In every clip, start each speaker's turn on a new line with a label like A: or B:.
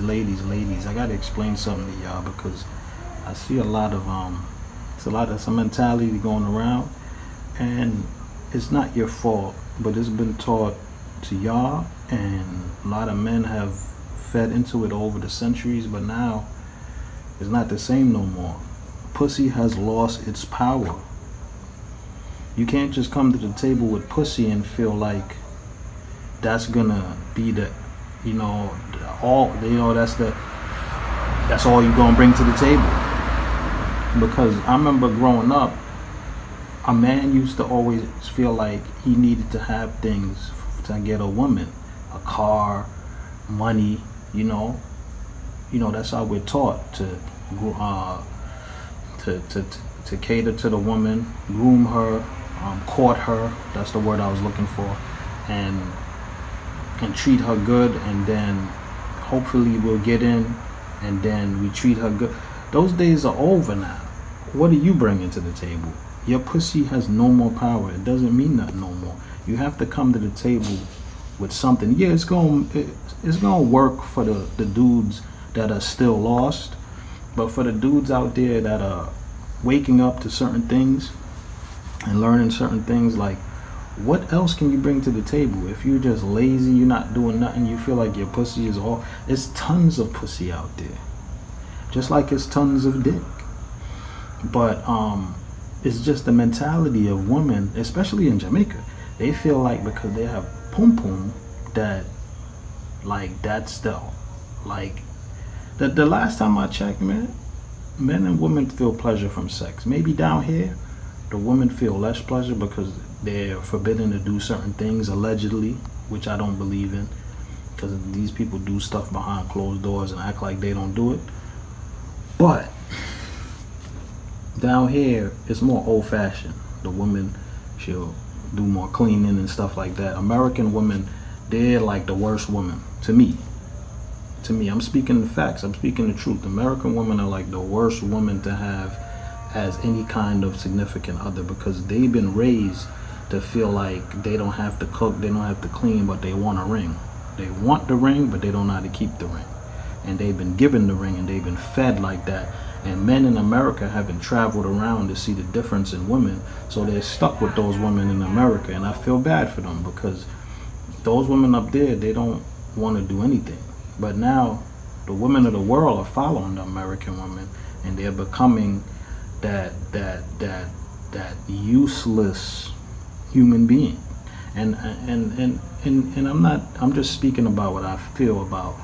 A: ladies, I gotta explain something to y'all because I see a lot of some mentality going around, and it's not your fault, but it's been taught to y'all, and a lot of men have fed into it over the centuries, but now it's not the same no more. Pussy has lost its power. You can't just come to the table with pussy and feel like that's gonna be the, that's all you're gonna bring to the table. Because I remember growing up, a man used to always feel like he needed to have things to get a woman, a car, money. That's how we're taught to cater to the woman, groom her, court her. That's the word I was looking for, and treat her good, and then hopefully we'll get in, and then we treat her good. Those days are over now. What are you bringing to the table? Your pussy has no more power. It doesn't mean nothing no more. You have to come to the table with something. Yeah, it's gonna work for the dudes that are still lost, but for the dudes out there that are waking up to certain things and learning certain things, like, what else can you bring to the table? If you're just lazy, you're not doing nothing, you feel like your pussy is all, it's tons of pussy out there, just like it's tons of dick. But it's just the mentality of women, especially in Jamaica. They feel like because they have pum pum, that that's the last time I checked, man, men and women feel pleasure from sex. Maybe down here the women feel less pleasure because they're forbidden to do certain things, allegedly, which I don't believe in, because these people do stuff behind closed doors and act like they don't do it. But down here it's more old-fashioned. The woman, she'll do more cleaning and stuff like that. American women, they're like the worst women to me. I'm speaking the facts, I'm speaking the truth. American women are like the worst women to have as any kind of significant other, because they've been raised to feel like they don't have to cook, they don't have to clean, but they want a ring. They want the ring, but they don't know how to keep the ring. And they've been given the ring, and they've been fed like that. And men in America haven't traveled around to see the difference in women, so they're stuck with those women in America. And I feel bad for them, because those women up there, they don't want to do anything. But now the women of the world are following the American women, and they're becoming that useless human being. And I'm just speaking about what I feel about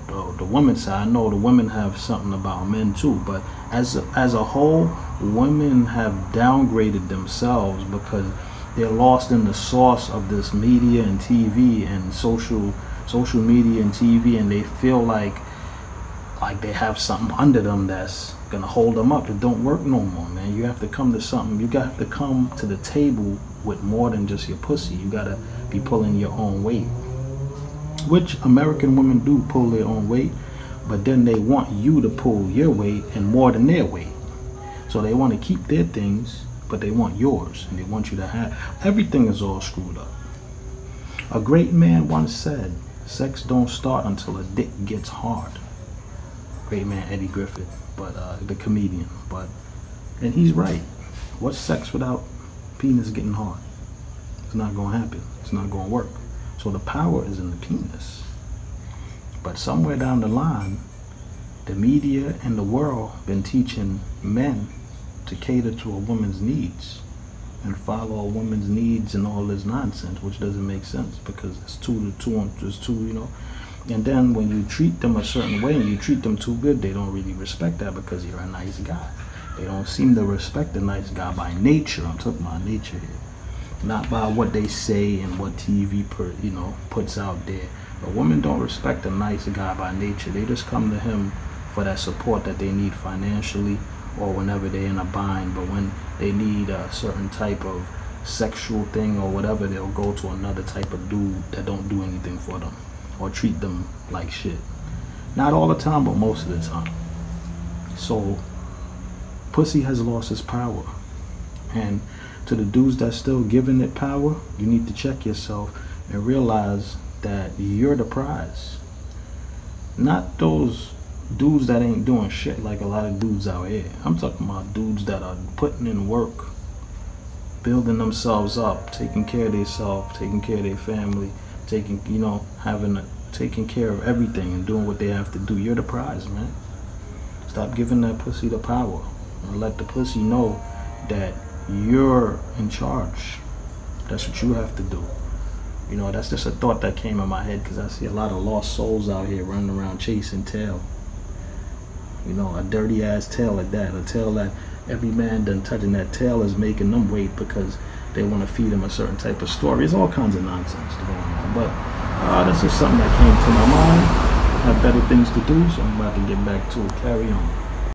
A: the women's side. I know the women have something about men too, but as a whole, women have downgraded themselves because they're lost in the sauce of this media and TV and social media and TV, and they feel like they have something under them that's gonna hold them up. It don't work no more, man. You have to come to something. You have to come to the table with more than just your pussy. You gotta be pulling your own weight, which American women do pull their own weight, but then they want you to pull your weight and more than their weight. So they want to keep their things, but they want yours, and they want you to have everything. Is all screwed up. A great man once said, "Sex don't start until a dick gets hard." Great man Eddie Griffith, but the comedian. And he's right. What's sex without penis getting hard? It's not gonna happen. It's not gonna work. So the power is in the penis. But somewhere down the line, the media and the world been teaching men to cater to a woman's needs and follow a woman's needs and all this nonsense, which doesn't make sense, because it's two, And then when you treat them a certain way and you treat them too good, they don't really respect that because you're a nice guy. They don't seem to respect a nice guy by nature. I'm talking about nature here, not by what they say and what TV puts out there. But women don't respect a nice guy by nature. They just come to him for that support that they need financially, or whenever they're in a bind. But when they need a certain type of sexual thing or whatever, they'll go to another type of dude that don't do anything for them or treat them like shit. Not all the time, but most of the time. So pussy has lost its power. And to the dudes that's still giving it power, you need to check yourself and realize that you're the prize. Not those dudes that ain't doing shit like a lot of dudes out here. I'm talking about dudes that are putting in work, building themselves up, taking care of themselves, taking care of their family, taking, taking care of everything and doing what they have to do. You're the prize, man. Stop giving that pussy the power and let the pussy know that you're in charge. That's what you have to do. That's just a thought that came in my head because I see a lot of lost souls out here running around chasing tail. A dirty ass tail at that. A tail that every man done touching that tail is making them wait because they want to feed them a certain type of story. It's all kinds of nonsense going on. But that's just something that came to my mind. I have better things to do, so I'm about to get back to it. Carry on.